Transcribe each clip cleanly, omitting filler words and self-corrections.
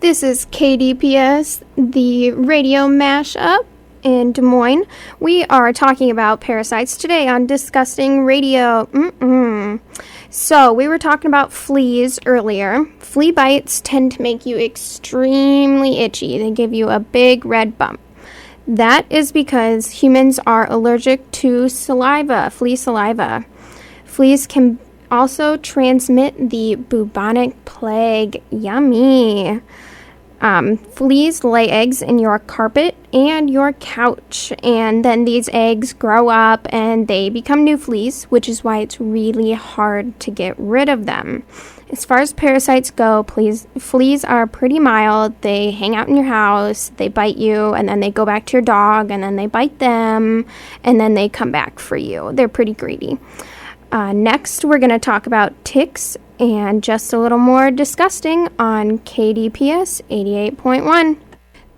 This is KDPS, the radio mashup in Des Moines. We are talking about parasites today on Disgusting Radio. So, we were talking about fleas earlier. Flea bites tend to make you extremely itchy. They give you a big red bump. That is because humans are allergic to saliva, flea saliva. Fleas can also transmit the bubonic plague. Yummy. Fleas lay eggs in your carpet and your couch, and then these eggs grow up and they become new fleas, which is why it's really hard to get rid of them. As far as parasites go, fleas are pretty mild. They hang out in your house, they bite you, and then they go back to your dog, and then they bite them, and then they come back for you. They're pretty greedy. Next, we're going to talk about ticks and just a little more disgusting on KDPS 88.1.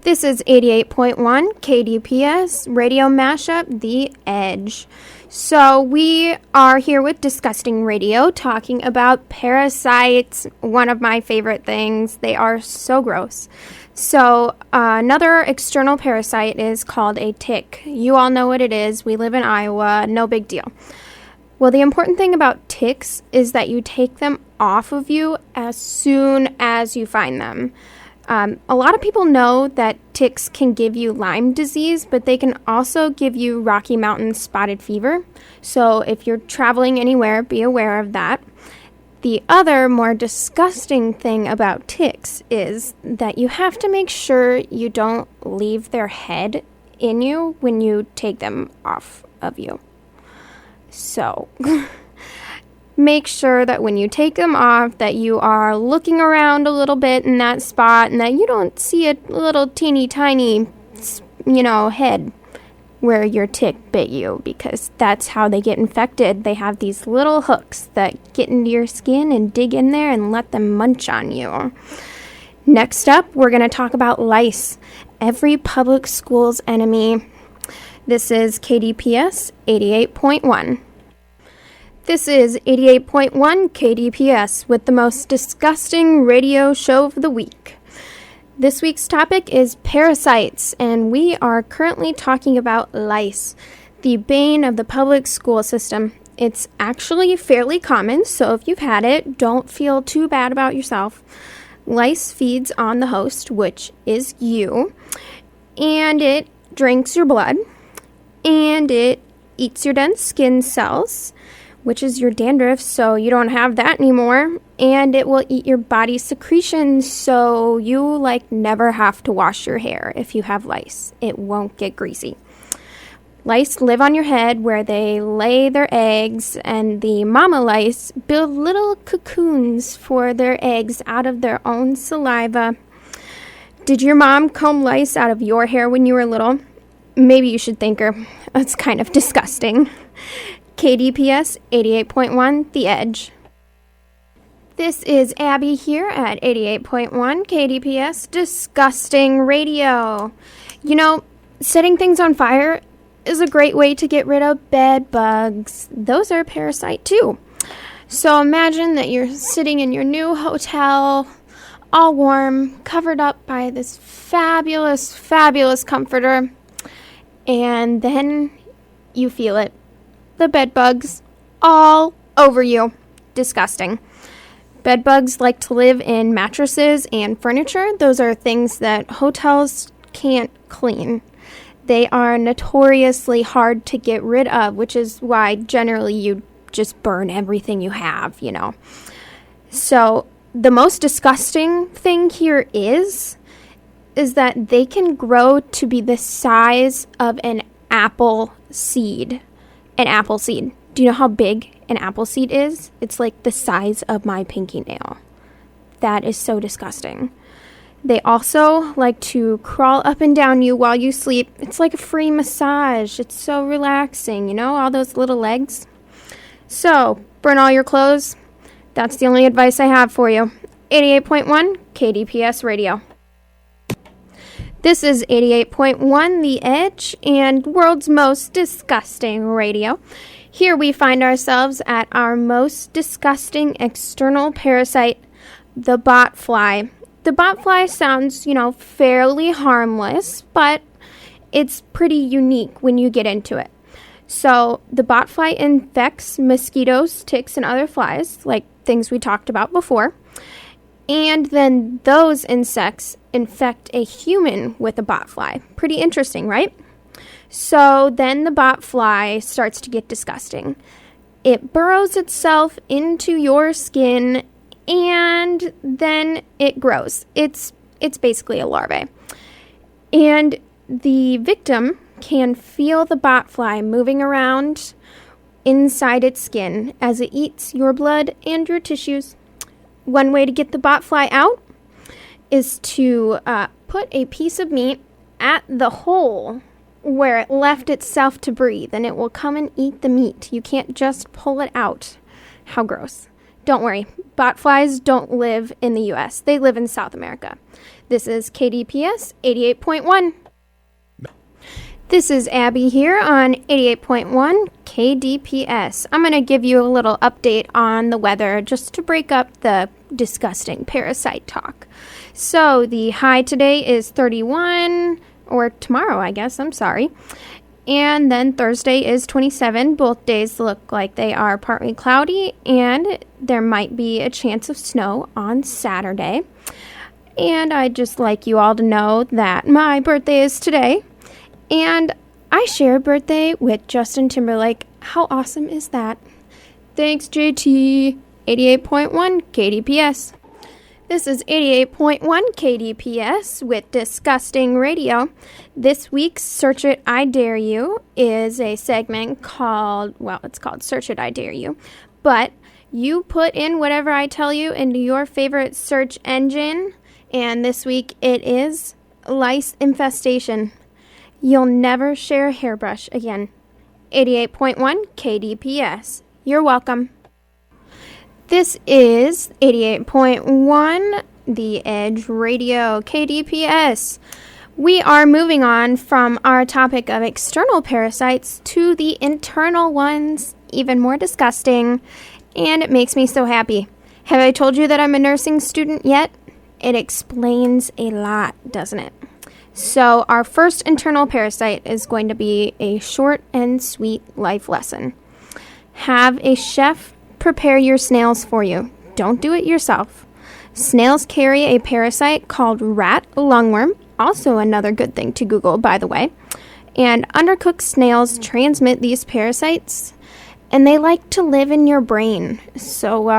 This is 88.1 KDPS radio mashup, The Edge. So we are here with Disgusting Radio talking about parasites, one of my favorite things. They are so gross. So another external parasite is called a tick. You all know what it is. We live in Iowa. No big deal. Well, the important thing about ticks is that you take them off of you as soon as you find them. A lot of people know that ticks can give you Lyme disease, but they can also give you Rocky Mountain spotted fever. So if you're traveling anywhere, be aware of that. The other more disgusting thing about ticks is that you have to make sure you don't leave their head in you when you take them off of you. So, make sure that when you take them off that you are looking around a little bit in that spot and that you don't see a little teeny tiny, head where your tick bit you, because that's how they get infected. They have these little hooks that get into your skin and dig in there and let them munch on you. Next up, we're going to talk about lice, every public school's enemy. This is KDPS 88.1. This is 88.1 KDPS with the most disgusting radio show of the week. This week's topic is parasites, and we are currently talking about lice, the bane of the public school system. It's actually fairly common, so if you've had it, don't feel too bad about yourself. Lice feeds on the host, which is you, and it drinks your blood. And it eats your dense skin cells, which is your dandruff, so you don't have that anymore. And it will eat your body's secretions, so you never have to wash your hair if you have lice. It won't get greasy. Lice live on your head where they lay their eggs, and the mama lice build little cocoons for their eggs out of their own saliva. Did your mom comb lice out of your hair when you were little? Maybe you should thank her. That's kind of disgusting. KDPS 88.1, The Edge. This is Abby here at 88.1 KDPS Disgusting Radio. Setting things on fire is a great way to get rid of bed bugs. Those are a parasite too. So imagine that you're sitting in your new hotel, all warm, covered up by this fabulous, fabulous comforter. And then you feel it. The bed bugs all over you. Disgusting. Bed bugs like to live in mattresses and furniture. Those are things that hotels can't clean. They are notoriously hard to get rid of, which is why generally you just burn everything you have, So the most disgusting thing here is that they can grow to be the size of an apple seed. An apple seed. Do you know how big an apple seed is? It's like the size of my pinky nail. That is so disgusting. They also like to crawl up and down you while you sleep. It's like a free massage. It's so relaxing, all those little legs. So, burn all your clothes. That's the only advice I have for you. 88.1 KDPS Radio. This is 88.1 The Edge and world's most disgusting radio. Here we find ourselves at our most disgusting external parasite, the botfly. The the botfly sounds, fairly harmless, but it's pretty unique when you get into it. So the botfly infects mosquitoes, ticks, and other flies, like things we talked about before. And then those insects infect a human with a botfly. Pretty interesting, right? So then the botfly starts to get disgusting. It burrows itself into your skin, and then it grows. It's basically a larvae. And the victim can feel the botfly moving around inside its skin as it eats your blood and your tissues. One way to get the botfly out is to put a piece of meat at the hole where it left itself to breathe, and it will come and eat the meat. You can't just pull it out. How gross. Don't worry, botflies don't live in the U.S. They live in South America. This is KDPS 88.1. This is Abby here on 88.1 KDPS. I'm going to give you a little update on the weather just to break up the disgusting parasite talk. So the high today is 31, or tomorrow, I guess, I'm sorry. And then Thursday is 27. Both days look like they are partly cloudy, and there might be a chance of snow on Saturday. And I'd just like you all to know that my birthday is today. And I share a birthday with Justin Timberlake. How awesome is that? Thanks, JT. 88.1 KDPS. This is 88.1 KDPS with Disgusting Radio. This week's Search It, I Dare You is a segment called, it's called Search It, I Dare You. But you put in whatever I tell you into your favorite search engine, and this week it is lice infestation. You'll never share a hairbrush again. 88.1 KDPS. You're welcome. This is 88.1 The Edge Radio KDPS. We are moving on from our topic of external parasites to the internal ones, even more disgusting, and it makes me so happy. Have I told you that I'm a nursing student yet? It explains a lot, doesn't it? So our first internal parasite is going to be a short and sweet life lesson. Have a chef prepare your snails for you. Don't do it yourself. Snails carry a parasite called rat lungworm, also another good thing to Google, by the way. And undercooked snails transmit these parasites, and they like to live in your brain. So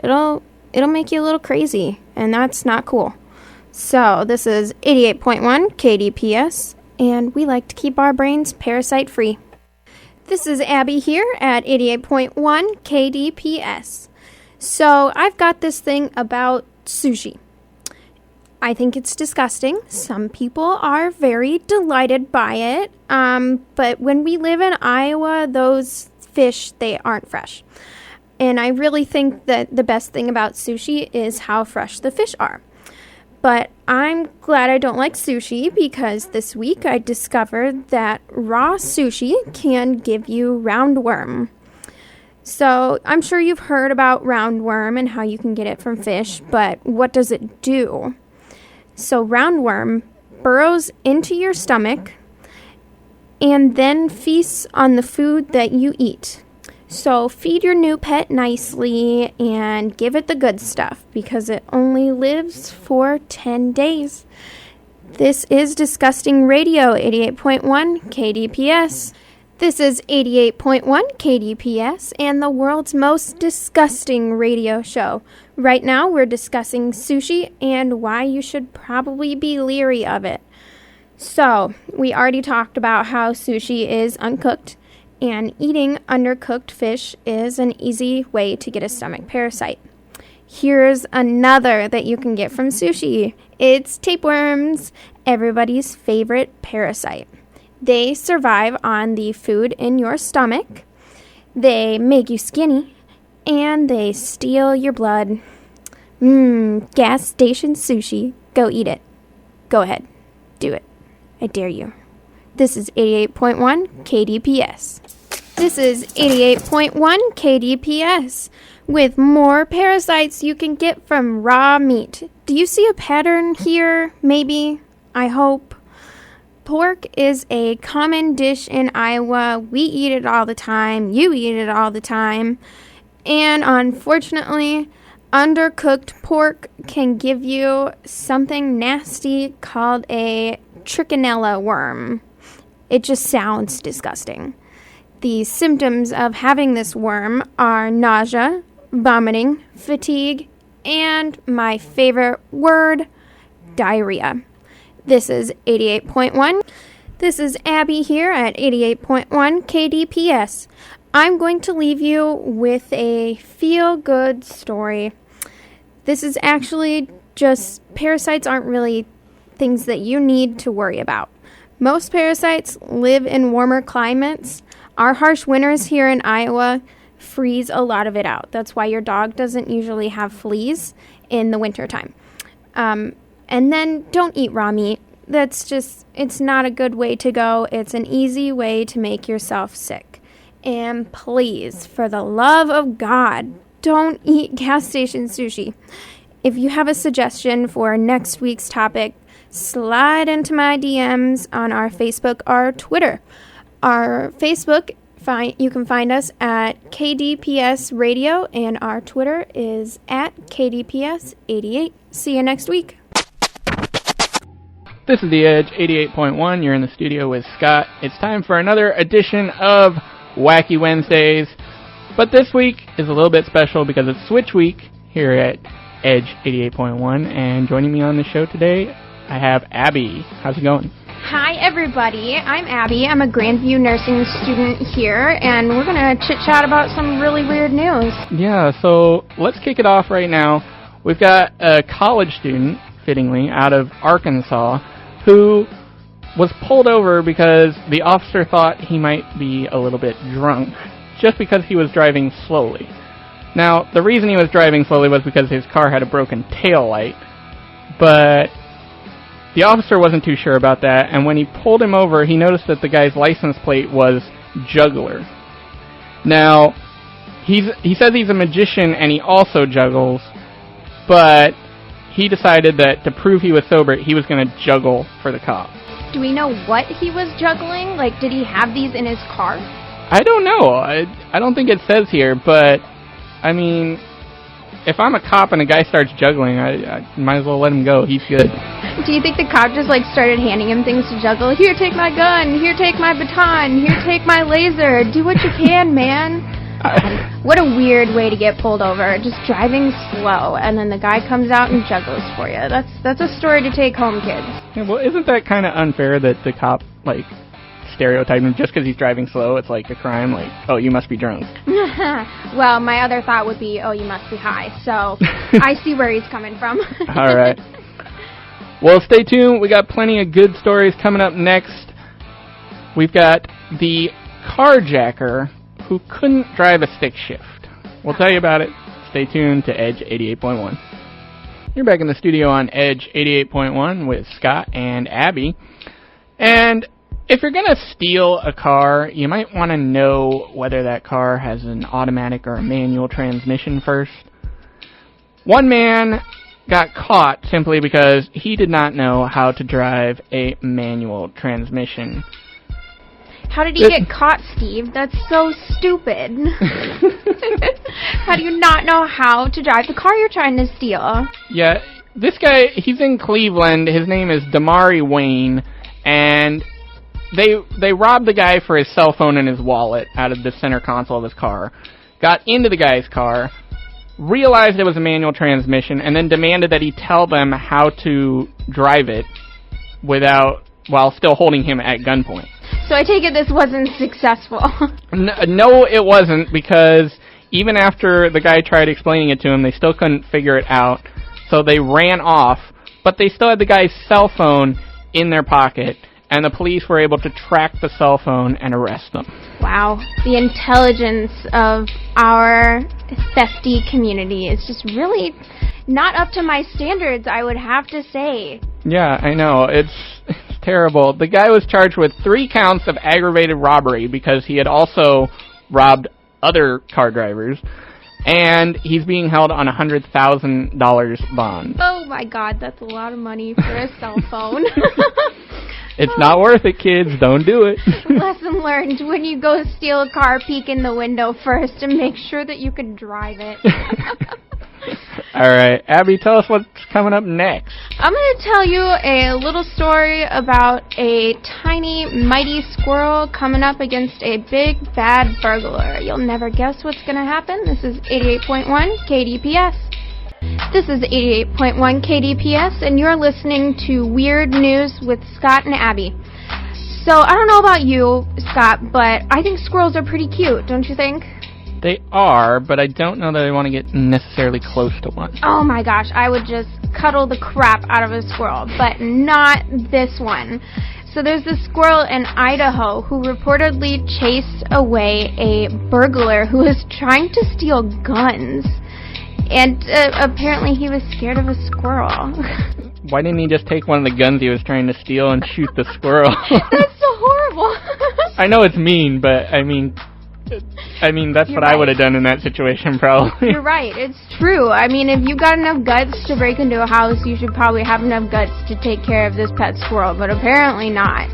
it'll make you a little crazy, and that's not cool. So this is 88.1 KDPS, and we like to keep our brains parasite-free. This is Abby here at 88.1 KDPS. So I've got this thing about sushi. I think it's disgusting. Some people are very delighted by it, but when we live in Iowa, those fish, they aren't fresh. And I really think that the best thing about sushi is how fresh the fish are. But I'm glad I don't like sushi because this week I discovered that raw sushi can give you roundworm. So I'm sure you've heard about roundworm and how you can get it from fish, but what does it do? So roundworm burrows into your stomach and then feasts on the food that you eat. So feed your new pet nicely and give it the good stuff because it only lives for 10 days. This is Disgusting Radio, 88.1 KDPS. This is 88.1 KDPS and the world's most disgusting radio show. Right now we're discussing sushi and why you should probably be leery of it. So, we already talked about how sushi is uncooked. And eating undercooked fish is an easy way to get a stomach parasite. Here's another that you can get from sushi. It's tapeworms, everybody's favorite parasite. They survive on the food in your stomach. They make you skinny, and they steal your blood. Gas station sushi. Go eat it. Go ahead. Do it. I dare you. This is 88.1 KDPS. This is 88.1 KDPS. with more parasites you can get from raw meat. Do you see a pattern here? Maybe? I hope. Pork is a common dish in Iowa. We eat it all the time. You eat it all the time. And unfortunately, undercooked pork can give you something nasty called a trichinella worm. It just sounds disgusting. The symptoms of having this worm are nausea, vomiting, fatigue, and my favorite word, diarrhea. This is 88.1. This is Abby here at 88.1 KDPS. I'm going to leave you with a feel-good story. This is actually just, parasites aren't really things that you need to worry about. Most parasites live in warmer climates. Our harsh winters here in Iowa freeze a lot of it out. That's why your dog doesn't usually have fleas in the wintertime. And then don't eat raw meat. That's just, it's not a good way to go. It's an easy way to make yourself sick. And please, for the love of God, don't eat gas station sushi. If you have a suggestion for next week's topic, slide into my DMs on our Facebook or Twitter. Our Facebook, you can find us at KDPS Radio, and our Twitter is at KDPS88. See you next week. This is The Edge 88.1. You're in the studio with Scott. It's time for another edition of Wacky Wednesdays. But this week is a little bit special because it's Switch Week here at Edge 88.1. And joining me on the show today, I have Abby. How's it going? Hi, everybody. I'm Abby. I'm a Grandview nursing student here, and we're going to chit-chat about some really weird news. Yeah, so let's kick it off right now. We've got a college student, fittingly, out of Arkansas, who was pulled over because the officer thought he might be a little bit drunk, just because he was driving slowly. Now, the reason he was driving slowly was because his car had a broken tail light, but the officer wasn't too sure about that, and when he pulled him over, he noticed that the guy's license plate was Juggler. Now, he says he's a magician and he also juggles, but he decided that to prove he was sober, he was going to juggle for the cop. Do we know what he was juggling? Like, did he have these in his car? I don't know. I don't think it says here, but, I mean, if I'm a cop and a guy starts juggling, I might as well let him go. He's good. Do you think the cop just, started handing him things to juggle? Here, take my gun. Here, take my baton. Here, take my laser. Do what you can, man. What a weird way to get pulled over. Just driving slow, and then the guy comes out and juggles for you. That's a story to take home, kids. Yeah, well, isn't that kind of unfair that the cop, stereotype him just because he's driving slow? It's like a crime, oh, you must be drunk. Well, my other thought would be, oh, you must be high. So I see where he's coming from. All right. Well, stay tuned. We got plenty of good stories coming up next. We've got the carjacker who couldn't drive a stick shift. We'll tell you about it. Stay tuned to Edge 88.1. You're back in the studio on Edge 88.1 with Scott and Abby. And if you're going to steal a car, you might want to know whether that car has an automatic or a manual transmission first. One man got caught simply because he did not know how to drive a manual transmission. How did he get caught, Steve? That's so stupid. How do you not know how to drive the car you're trying to steal? Yeah, this guy, he's in Cleveland. His name is Damari Wayne, and they robbed the guy for his cell phone and his wallet out of the center console of his car, got into the guy's car, realized it was a manual transmission, and then demanded that he tell them how to drive it while still holding him at gunpoint. So I take it this wasn't successful. No, it wasn't, because even after the guy tried explaining it to him, they still couldn't figure it out. So they ran off, but they still had the guy's cell phone in their pocket, and the police were able to track the cell phone and arrest them. Wow. The intelligence of our thefty community is just really not up to my standards, I would have to say. Yeah, I know. It's terrible. The guy was charged with 3 counts of aggravated robbery because he had also robbed other car drivers. and he's being held on a $100,000 bond. Oh my God, that's a lot of money for a cell phone. It's not worth it, kids. Don't do it. Lesson learned. When you go steal a car, peek in the window first and make sure that you can drive it. All right. Abby, tell us what's coming up next. I'm going to tell you a little story about a tiny, mighty squirrel coming up against a big, bad burglar. You'll never guess what's going to happen. This is 88.1 KDPS. This is 88.1 KDPS, and you're listening to Weird News with Scott and Abby. So, I don't know about you, Scott, but I think squirrels are pretty cute, don't you think? They are, but I don't know that I want to get necessarily close to one. Oh my gosh, I would just cuddle the crap out of a squirrel, but not this one. So there's this squirrel in Idaho who reportedly chased away a burglar who was trying to steal guns. And apparently he was scared of a squirrel. Why didn't he just take one of the guns he was trying to steal and shoot the squirrel? That's so horrible. I know it's mean, but I mean that's You're what right. I would have done in that situation, probably. You're right. It's true. I mean, if you got enough guts to break into a house, you should probably have enough guts to take care of this pet squirrel, but apparently not.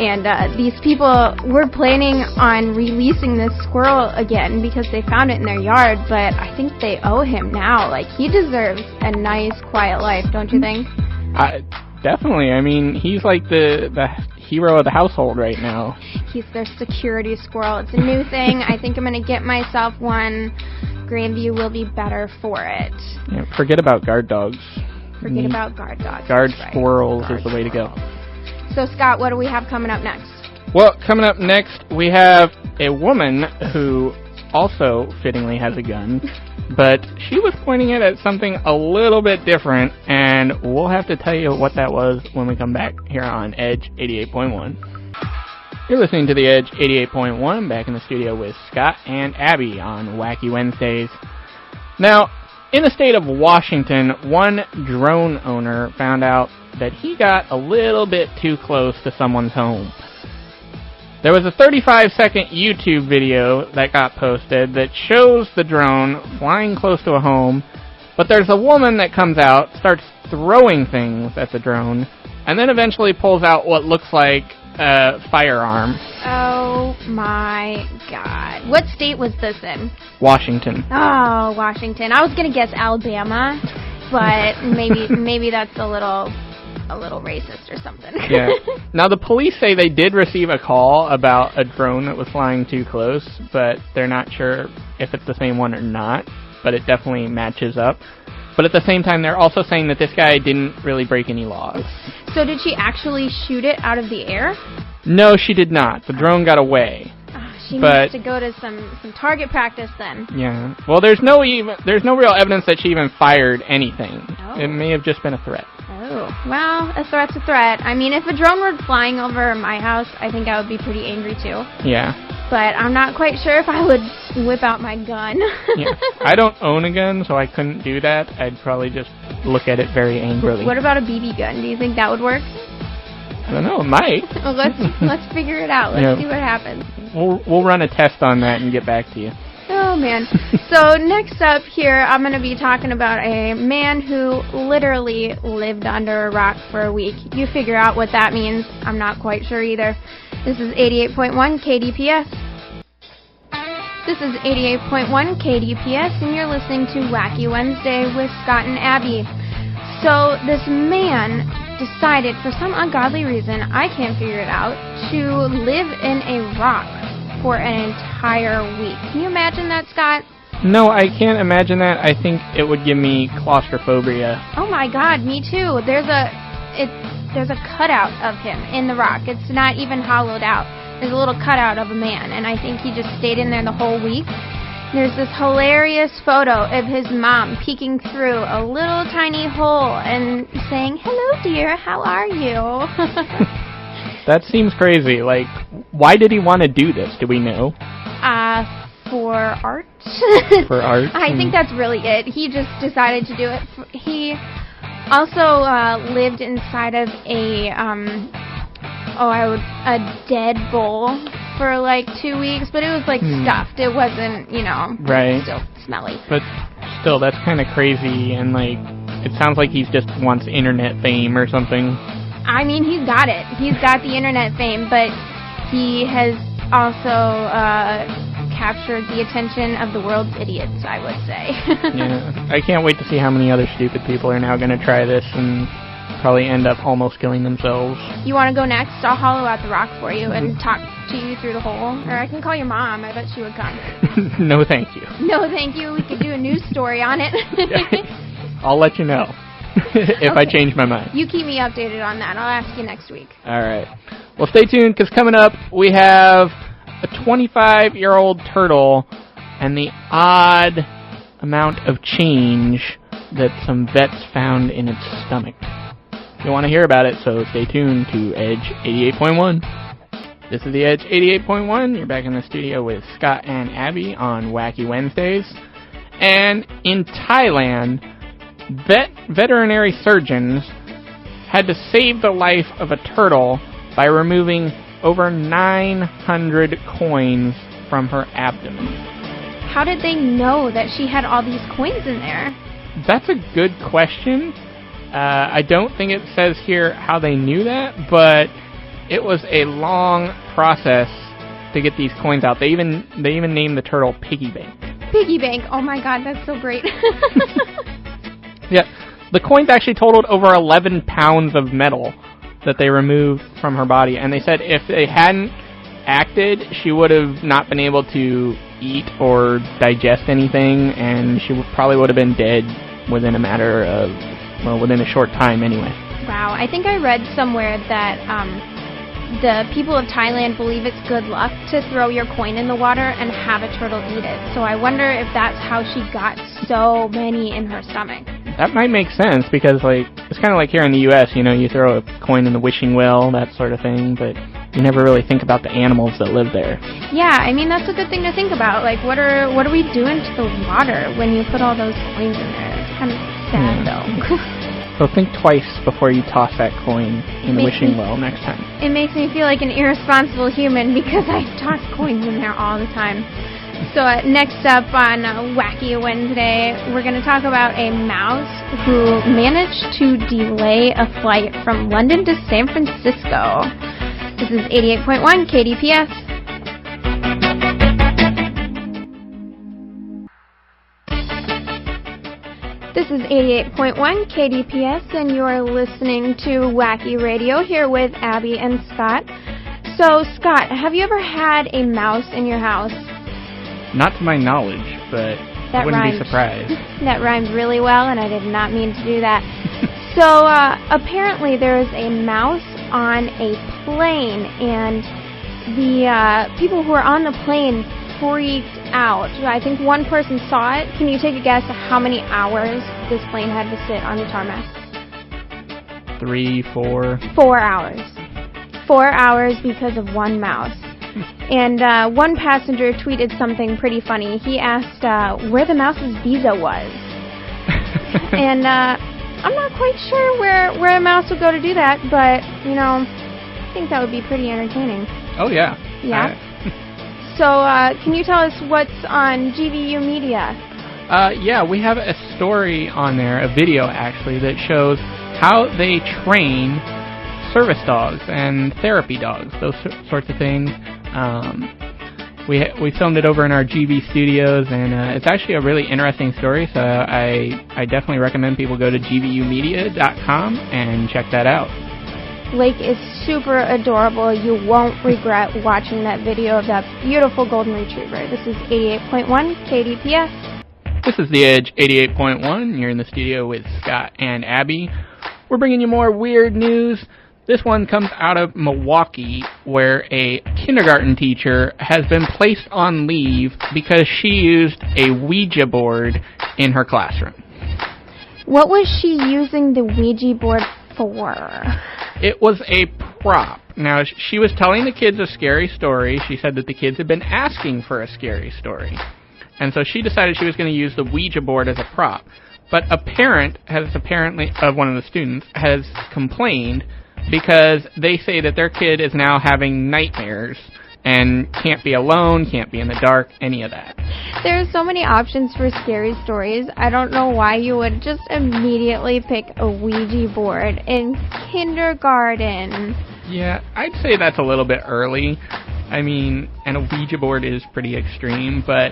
And these people were planning on releasing this squirrel again because they found it in their yard, but I think they owe him now. Like, he deserves a nice, quiet life, don't you think? Definitely. I mean, he's like the hero of the household right now. He's their security squirrel. It's a new thing. I think I'm going to get myself one. Grandview will be better for it. Yeah, forget about guard dogs. Forget about guard dogs. Guard That's right. squirrels Guard is the way to go. So, Scott, what do we have coming up next? Well, coming up next, we have a woman who also fittingly has a gun, but she was pointing it at something a little bit different, and we'll have to tell you what that was when we come back here on Edge 88.1. You're listening to the Edge 88.1, back in the studio with Scott and Abby on Wacky Wednesdays. Now, in the state of Washington, one drone owner found out that he got a little bit too close to someone's home. There was a 35-second YouTube video that got posted that shows the drone flying close to a home, but there's a woman that comes out, starts throwing things at the drone, and then eventually pulls out what looks like a firearm. Oh, my God. What state was this in? Washington. Oh, Washington. I was going to guess Alabama, but maybe that's a little racist or something. Yeah. Now, the police say they did receive a call about a drone that was flying too close, but they're not sure if it's the same one or not, but it definitely matches up. But at the same time, they're also saying that this guy didn't really break any laws. So did she actually shoot it out of the air? No, she did not. The drone got away. She needs to go to some target practice then. Yeah. Well, there's no real evidence that she even fired anything. Oh. It may have just been a threat. Oh. Well, a threat's a threat. I mean, if a drone were flying over my house, I think I would be pretty angry too. Yeah. But I'm not quite sure if I would whip out my gun. Yeah. I don't own a gun, so I couldn't do that. I'd probably just look at it very angrily. What about a BB gun? Do you think that would work? I don't know. It might. Well, let's figure it out. Let's see what happens. We'll run a test on that and get back to you. Oh, man. So next up here, I'm going to be talking about a man who literally lived under a rock for a week. You figure out what that means. I'm not quite sure either. This is 88.1 KDPS. This is 88.1 KDPS, and you're listening to Wacky Wednesday with Scott and Abby. So this man decided, for some ungodly reason, I can't figure it out, to live in a rock for an entire week. Can you imagine that, Scott? No, I can't imagine that. I think it would give me claustrophobia. Oh my God, me too. There's a cutout of him in the rock. It's not even hollowed out. There's a little cutout of a man, and I think he just stayed in there the whole week. There's this hilarious photo of his mom peeking through a little tiny hole and saying, "Hello, dear, how are you?" That seems crazy. Like, why did he want to do this? Do we know? For art. For art? I think that's really it. He just decided to do it. He also lived inside of a dead bull for like 2 weeks, but it was like stuffed. It wasn't, right. Still smelly. But still, that's kind of crazy, and like, it sounds like he's just wants internet fame or something. I mean, he's got it. He's got the internet fame, but he has also captured the attention of the world's idiots, I would say. Yeah, I can't wait to see how many other stupid people are now going to try this and probably end up almost killing themselves. You want to go next? I'll hollow out the rock for you and talk to you through the hole. Or I can call your mom. I bet she would come. No, thank you. No, thank you. We could do a news story on it. I'll let you know if I change my mind. You keep me updated on that. I'll ask you next week. All right. Well, stay tuned, because coming up, we have a 25-year-old turtle and the odd amount of change that some vets found in its stomach. You'll want to hear about it, so stay tuned to Edge 88.1. This is the Edge 88.1. You're back in the studio with Scott and Abby on Wacky Wednesdays. And in Thailand, veterinary surgeons had to save the life of a turtle by removing over 900 coins from her abdomen. How did they know that she had all these coins in there? That's a good question. I don't think it says here how they knew that, but it was a long process to get these coins out. They even named the turtle Piggy Bank. Piggy Bank. Oh my God, that's so great. Yeah, the coins actually totaled over 11 pounds of metal that they removed from her body, and they said if they hadn't acted, she would have not been able to eat or digest anything, and she probably would have been dead within a matter of, within a short time anyway. Wow, I think I read somewhere that the people of Thailand believe it's good luck to throw your coin in the water and have a turtle eat it. So I wonder if that's how she got so many in her stomach. That might make sense, because like it's kind of like here in the U.S., you throw a coin in the wishing well, that sort of thing, but you never really think about the animals that live there. Yeah, I mean, that's a good thing to think about. Like, what are we doing to the water when you put all those coins in there? It's kind of sad, though. So think twice before you toss that coin in the wishing well next time. It makes me feel like an irresponsible human because I toss coins in there all the time. So next up on Wacky Wednesday, we're going to talk about a mouse who managed to delay a flight from London to San Francisco. This is 88.1 KDPS. This is 88.1 KDPS, and you're listening to Wacky Radio here with Abby and Scott. So, Scott, have you ever had a mouse in your house? Not to my knowledge, but I wouldn't be surprised. That rhymed really well, and I did not mean to do that. So, apparently there is a mouse on a plane, and the people who were on the plane freaked out. I think one person saw it. Can you take a guess how many hours this plane had to sit on the tarmac? 3, 4. 4 hours. 4 hours because of one mouse. And one passenger tweeted something pretty funny. He asked where the mouse's visa was. And I'm not quite sure where a mouse would go to do that, but, I think that would be pretty entertaining. Oh, yeah. Yeah? So, can you tell us what's on GVU Media? Yeah, we have a story on there, a video actually, that shows how they train service dogs and therapy dogs, those sorts of things. We filmed it over in our GV studios, and it's actually a really interesting story, so I definitely recommend people go to gvumedia.com and check that out. Lake is super adorable. You won't regret watching that video of that beautiful golden retriever. This is 88.1 KDPS. This is The Edge 88.1. You're in the studio with Scott and Abby. We're bringing you more weird news. This one comes out of Milwaukee, where a kindergarten teacher has been placed on leave because she used a Ouija board in her classroom. What was she using the Ouija board for? It was a prop. Now, she was telling the kids a scary story. She said that the kids had been asking for a scary story. And so she decided she was going to use the Ouija board as a prop. But a parent of one of the students has complained because they say that their kid is now having nightmares and can't be alone, can't be in the dark, any of that. There's so many options for scary stories. I don't know why you would just immediately pick a Ouija board in kindergarten. Yeah, I'd say that's a little bit early. I mean, and a Ouija board is pretty extreme, but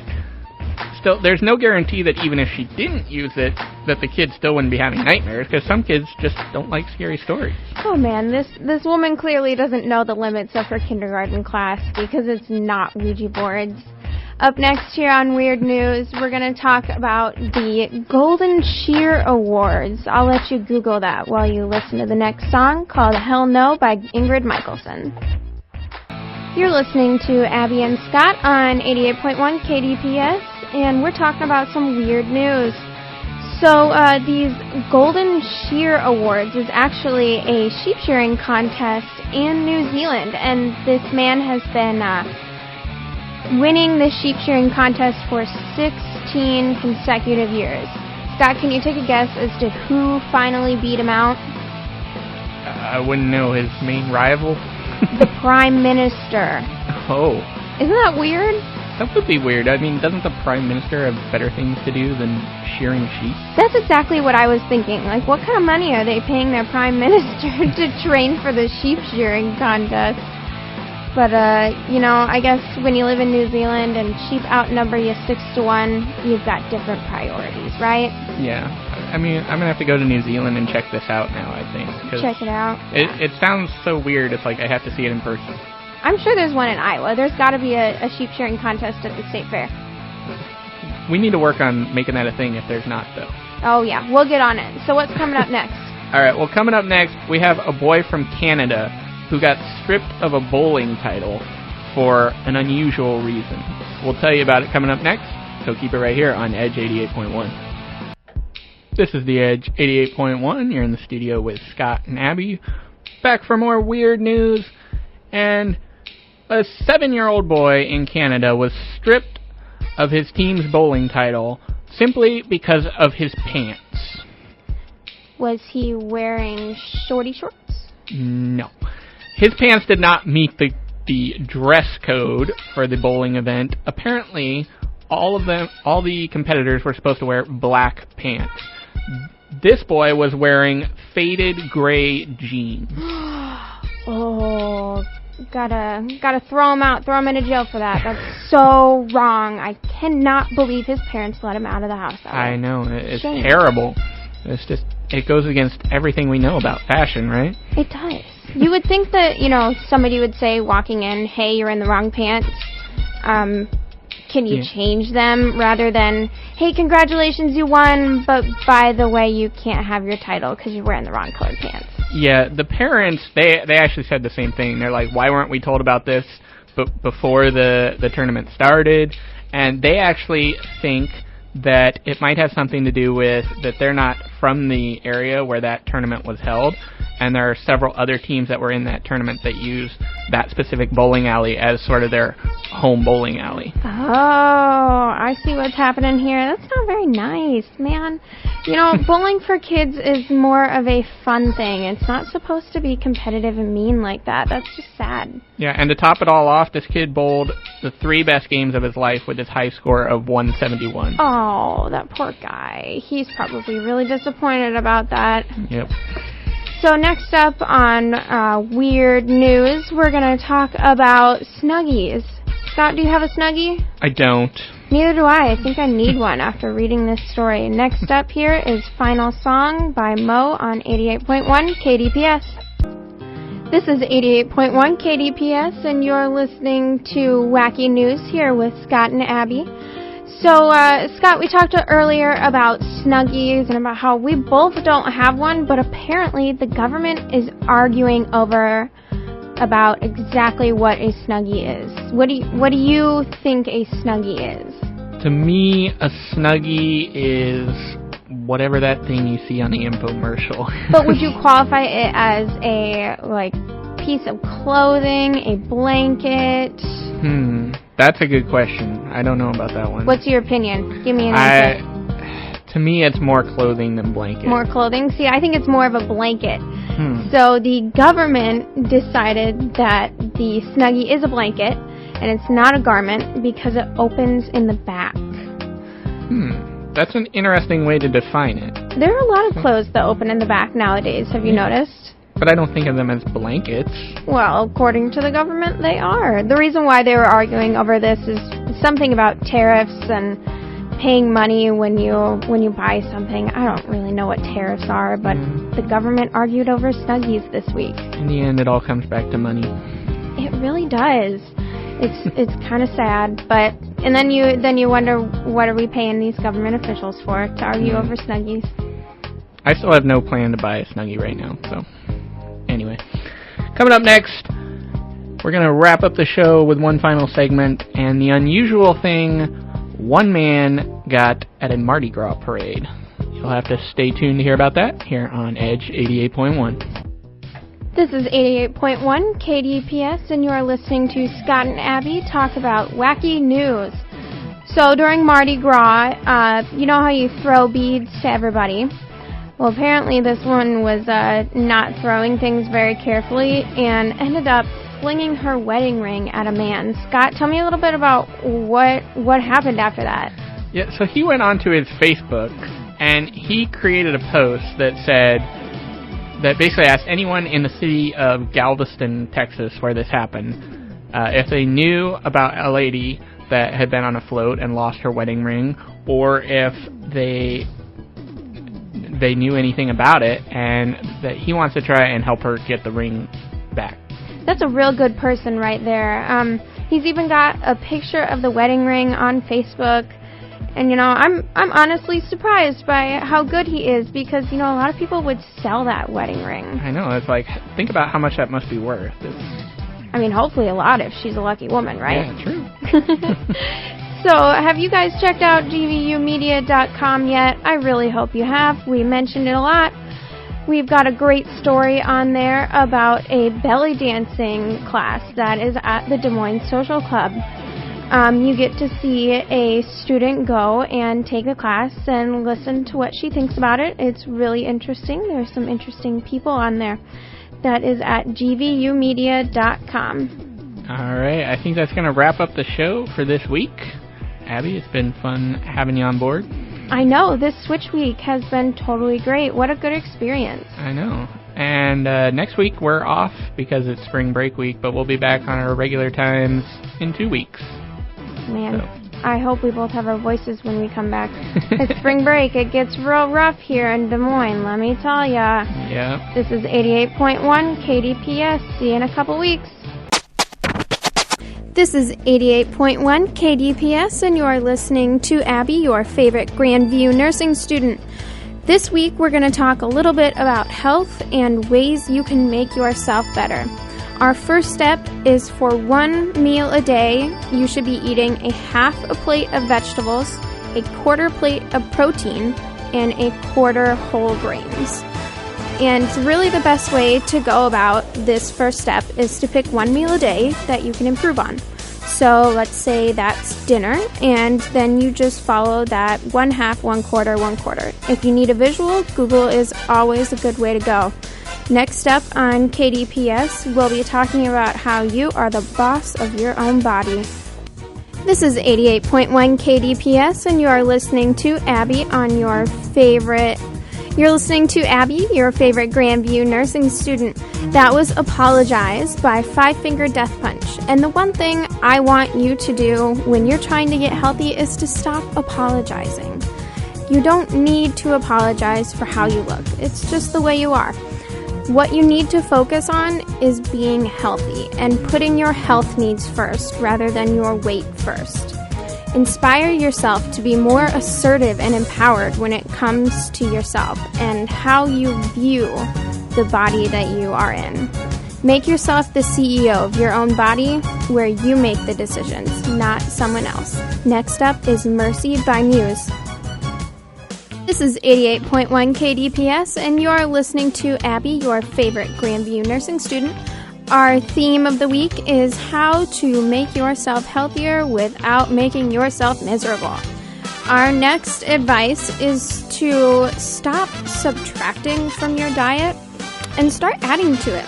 still, there's no guarantee that even if she didn't use it, that the kids still wouldn't be having nightmares, because some kids just don't like scary stories. Oh man, this woman clearly doesn't know the limits of her kindergarten class, because it's not Ouija boards. Up next here on Weird News, we're going to talk about the Golden Shear Awards. I'll let you Google that while you listen to the next song, called Hell No by Ingrid Michaelson. You're listening to Abby and Scott on 88.1 KDPS, and we're talking about some weird news. So these Golden Shear Awards is actually a sheep shearing contest in New Zealand, and this man has been winning the sheep shearing contest for 16 consecutive years. Scott, can you take a guess as to who finally beat him out? I wouldn't know. His main rival? The Prime Minister. Oh. Isn't that weird? That would be weird. I mean, doesn't the Prime Minister have better things to do than shearing sheep? That's exactly what I was thinking. Like, what kind of money are they paying their Prime Minister to train for the sheep shearing contest? But, I guess when you live in New Zealand and sheep outnumber you 6-1, you've got different priorities, right? Yeah. I mean, I'm going to have to go to New Zealand and check this out now, I think. Check it out. It sounds so weird, it's like I have to see it in person. I'm sure there's one in Iowa. There's got to be a sheep shearing contest at the state fair. We need to work on making that a thing if there's not, though. Oh, yeah. We'll get on it. So what's coming up next? All right. Well, coming up next, we have a boy from Canada who got stripped of a bowling title for an unusual reason. We'll tell you about it coming up next, so keep it right here on Edge 88.1. This is The Edge 88.1. You're in the studio with Scott and Abby. Back for more weird news. And a 7-year-old boy in Canada was stripped of his team's bowling title simply because of his pants. Was he wearing shorty shorts? No. His pants did not meet the dress code for the bowling event. Apparently, all the competitors were supposed to wear black pants. This boy was wearing faded gray jeans. Oh, gotta throw him out, throw him into jail for that. That's so wrong. I cannot believe his parents let him out of the house. I know, it's terrible. It goes against everything we know about fashion, right? It does. You would think that, somebody would say walking in, hey, you're in the wrong pants. Can you change them, rather than, hey, congratulations, you won, but by the way, you can't have your title because you're wearing the wrong colored pants. Yeah, the parents, they actually said the same thing. They're like, why weren't we told about this before the tournament started? And they actually think that it might have something to do with that they're not from the area where that tournament was held, and there are several other teams that were in that tournament that use that specific bowling alley as sort of their home bowling alley. Oh, I see what's happening here. That's not very nice, man. Bowling for kids is more of a fun thing. It's not supposed to be competitive and mean like that. That's just sad. Yeah, and to top it all off, this kid bowled the 3 best games of his life with his high score of 171. Oh, that poor guy. He's probably really disappointed about that. Yep. So next up on Weird News, we're going to talk about Snuggies. Scott, do you have a Snuggie? I don't. Neither do I. I think I need one after reading this story. Next up here is Final Song by Mo on 88.1 KDPS. This is 88.1 KDPS, and you're listening to Wacky News here with Scott and Abby. So, Scott, we talked earlier about Snuggies and about how we both don't have one, but apparently the government is arguing about exactly what a Snuggie is. What do you think a Snuggie is? To me, a Snuggie is whatever that thing you see on the infomercial. But would you qualify it as a, piece of clothing, a blanket? That's a good question. I don't know about that one. What's your opinion? Give me an answer. To me, it's more clothing than blanket. More clothing? See, I think it's more of a blanket. So the government decided that the Snuggie is a blanket, and it's not a garment because it opens in the back. That's an interesting way to define it. There are a lot of clothes that open in the back nowadays, have you noticed? But I don't think of them as blankets. Well, according to the government, they are. The reason why they were arguing over this is something about tariffs and paying money when you buy something. I don't really know what tariffs are, but the government argued over Snuggies this week. In the end, it all comes back to money. It really does. It's kind of sad, but and then you wonder, what are we paying these government officials for, to argue over Snuggies? I still have no plan to buy a Snuggie right now, so anyway. Coming up next, we're going to wrap up the show with one final segment, and the unusual thing one man got at a Mardi Gras parade. You'll have to stay tuned to hear about that here on Edge 88.1. This is 88.1 KDPS, and you are listening to Scott and Abby talk about wacky news. So during Mardi Gras, you know how you throw beads to everybody? Well, apparently this one was not throwing things very carefully and ended up flinging her wedding ring at a man. Scott, tell me a little bit about what happened after that. Yeah, so he went onto his Facebook, and he created a post that said, that basically asked anyone in the city of Galveston, Texas, where this happened, if they knew about a lady that had been on a float and lost her wedding ring, or if they knew anything about it, and that he wants to try and help her get the ring back. That's a real good person right there. He's even got a picture of the wedding ring on Facebook. And, you know, I'm honestly surprised by how good he is, because, you know, a lot of people would sell that wedding ring. I know. It's like, think about how much that must be worth. I mean, hopefully a lot if she's a lucky woman, right? Yeah, true. So, have you guys checked out gvumedia.com yet? I really hope you have. We mentioned it a lot. We've got a great story on there about a belly dancing class that is at the Des Moines Social Club. You get to see a student go and take a class and listen to what she thinks about it. It's really interesting. There's some interesting people on there. That is at gvumedia.com. All right. I think that's going to wrap up the show for this week. Abby, it's been fun having you on board. I know. This Switch Week has been totally great. What a good experience. I know. And next week we're off because it's spring break week, but we'll be back on our regular times in 2 weeks. Man, so. I hope we both have our voices when we come back. It's spring break. It gets real rough here in Des Moines, let me tell ya. Yeah. This is 88.1 KDPS. See you in a couple weeks. This is 88.1 KDPS, and you are listening to Abby, your favorite Grandview nursing student. This week, we're going to talk a little bit about health and ways you can make yourself better. Our first step is for 1 meal a day, you should be eating a half a plate of vegetables, a quarter plate of protein, and a quarter whole grains. And really the best way to go about this first step is to pick 1 meal a day that you can improve on. So let's say that's dinner, and then you just follow that 1/2, 1/4, 1/4. If you need a visual, Google is always a good way to go. Next up on KDPS, we'll be talking about how you are the boss of your own body. This is 88.1 KDPS, and you are listening to Abby on your favorite... You're listening to Abby, your favorite Grandview nursing student. That was Apologize by Five Finger Death Punch. And the one thing I want you to do when you're trying to get healthy is to stop apologizing. You don't need to apologize for how you look. It's just the way you are. What you need to focus on is being healthy and putting your health needs first rather than your weight first. Inspire yourself to be more assertive and empowered when it comes to yourself and how you view the body that you are in. Make yourself the CEO of your own body where you make the decisions, not someone else. Next up is Mercy by Muse. This is 88.1 KDPS, and you are listening to Abby, your favorite Grandview nursing student. Our theme of the week is how to make yourself healthier without making yourself miserable. Our next advice is to stop subtracting from your diet and start adding to it.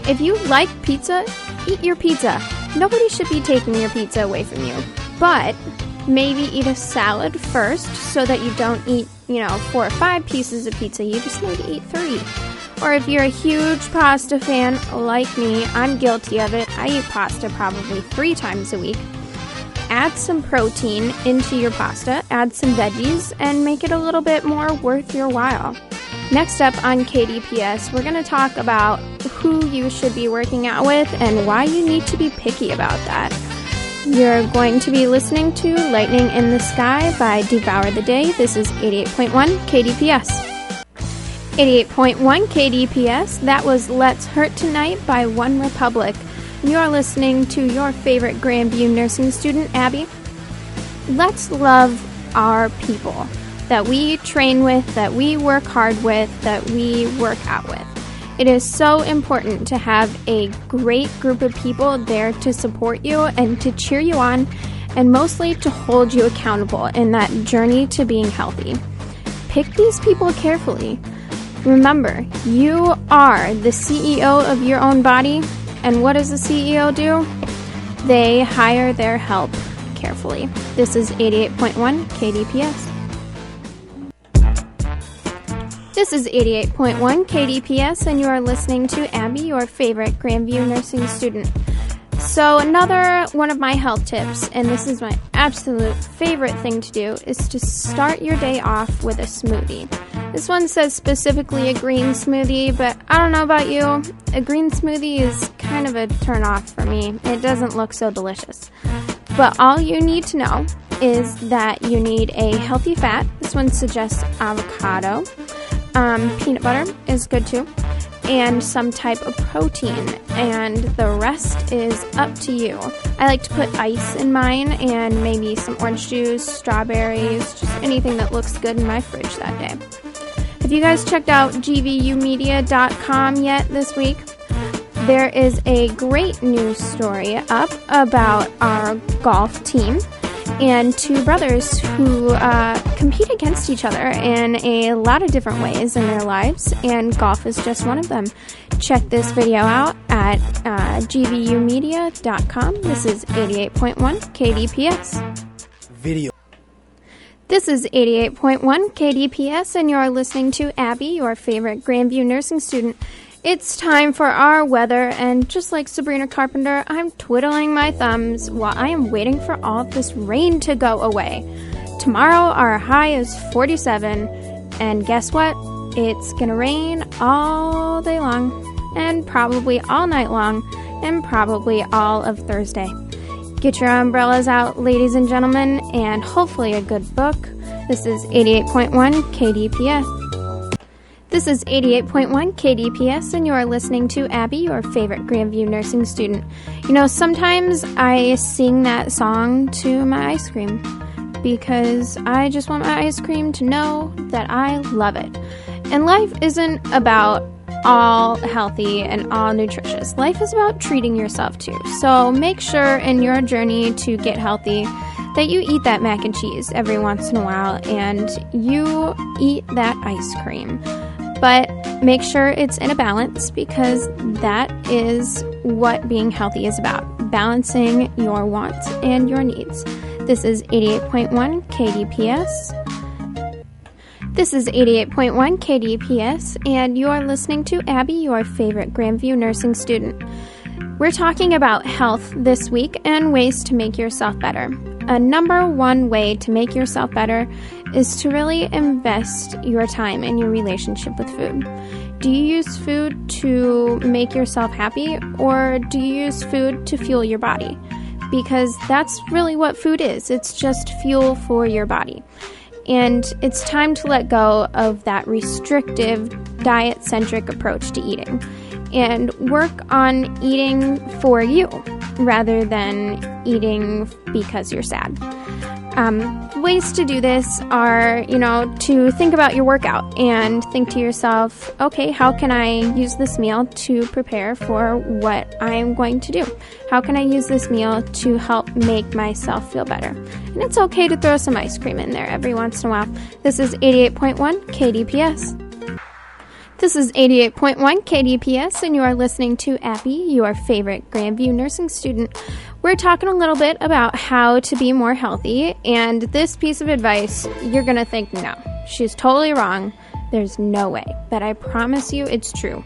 If you like pizza, eat your pizza. Nobody should be taking your pizza away from you, but maybe eat a salad first so that you don't eat, 4 or 5 pieces of pizza. You just need to eat 3. Or if you're a huge pasta fan like me, I'm guilty of it. I eat pasta probably 3 times a week. Add some protein into your pasta, add some veggies, and make it a little bit more worth your while. Next up on KDPS, we're going to talk about who you should be working out with and why you need to be picky about that. You're going to be listening to Lightning in the Sky by Devour the Day. This is 88.1 KDPS. 88.1 KDPS, that was Let's Hurt Tonight by One Republic. You're listening to your favorite Grandview nursing student, Abby. Let's love our people that we train with, that we work hard with, that we work out with. It is so important to have a great group of people there to support you and to cheer you on, and mostly to hold you accountable in that journey to being healthy. Pick these people carefully. Remember, you are the CEO of your own body, and what does the CEO do? They hire their help carefully. This is 88.1 KDPS. This is 88.1 KDPS, and you are listening to Abby, your favorite Grandview nursing student. So another one of my health tips, and this is my absolute favorite thing to do, is to start your day off with a smoothie. This one says specifically a green smoothie, but I don't know about you. A green smoothie is kind of a turn-off for me. It doesn't look so delicious. But all you need to know is that you need a healthy fat. This one suggests avocado. Peanut butter is good too, and some type of protein, and the rest is up to you. I like to put ice in mine and maybe some orange juice, strawberries, just anything that looks good in my fridge that day. Have you guys checked out gvumedia.com yet this week? There is a great news story up about our golf team and 2 brothers who compete against each other in a lot of different ways in their lives, and golf is just one of them. Check this video out at gvumedia.com. This is 88.1 KDPS. Video. This is 88.1 KDPS, and you're listening to Abby, your favorite Grandview nursing student. It's time for our weather, and just like Sabrina Carpenter, I'm twiddling my thumbs while I am waiting for all of this rain to go away. Tomorrow, our high is 47, and guess what? It's gonna rain all day long, and probably all night long, and probably all of Thursday. Get your umbrellas out, ladies and gentlemen, and hopefully a good book. This is 88.1 KDPS. This is 88.1 KDPS, and you are listening to Abby, your favorite Grandview nursing student. Sometimes I sing that song to my ice cream because I just want my ice cream to know that I love it. And life isn't about all healthy and all nutritious. Life is about treating yourself too. So make sure in your journey to get healthy that you eat that mac and cheese every once in a while and you eat that ice cream. But make sure it's in a balance, because that is what being healthy is about, balancing your wants and your needs. This is 88.1 KDPS. This is 88.1 KDPS, and you are listening to Abby, your favorite Grandview nursing student. We're talking about health this week and ways to make yourself better. A number one way to make yourself better is to really invest your time in your relationship with food. Do you use food to make yourself happy, or do you use food to fuel your body? Because that's really what food is. It's just fuel for your body. And it's time to let go of that restrictive, diet-centric approach to eating and work on eating for you rather than eating because you're sad. Ways to do this are, to think about your workout and think to yourself, okay, how can I use this meal to prepare for what I'm going to do? How can I use this meal to help make myself feel better? And it's okay to throw some ice cream in there every once in a while. This is 88.1 KDPS. This is 88.1 KDPS, and you are listening to Abby, your favorite Grandview nursing student. We're talking a little bit about how to be more healthy, and this piece of advice, you're going to think, no, she's totally wrong. There's no way. But I promise you it's true.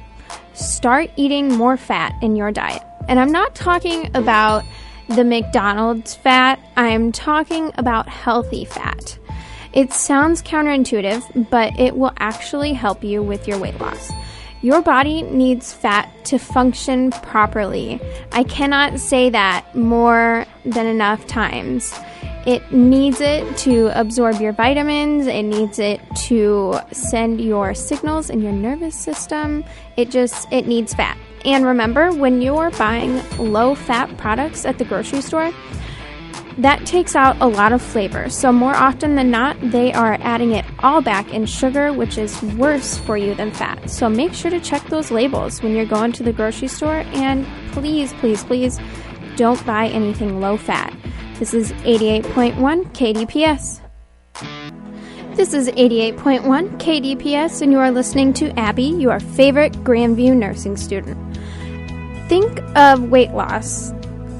Start eating more fat in your diet. And I'm not talking about the McDonald's fat. I'm talking about healthy fat. It sounds counterintuitive, but it will actually help you with your weight loss. Your body needs fat to function properly. I cannot say that more than enough times. It needs it to absorb your vitamins. It needs it to send your signals in your nervous system. It needs fat. And remember, when you're buying low-fat products at the grocery store, that takes out a lot of flavor. So more often than not, they are adding it all back in sugar, which is worse for you than fat. So make sure to check those labels when you're going to the grocery store. And please, please, please don't buy anything low-fat. This is 88.1 KDPS. This is 88.1 KDPS, and you are listening to Abby, your favorite Grandview nursing student. Think of weight loss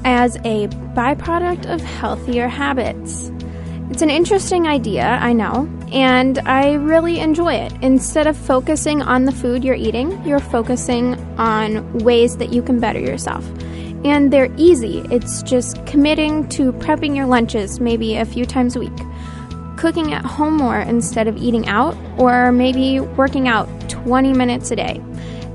as a byproduct of healthier habits. It's an interesting idea, I know, and I really enjoy it. Instead of focusing on the food you're eating, you're focusing on ways that you can better yourself. And they're easy. It's just committing to prepping your lunches maybe a few times a week, cooking at home more instead of eating out, or maybe working out 20 minutes a day.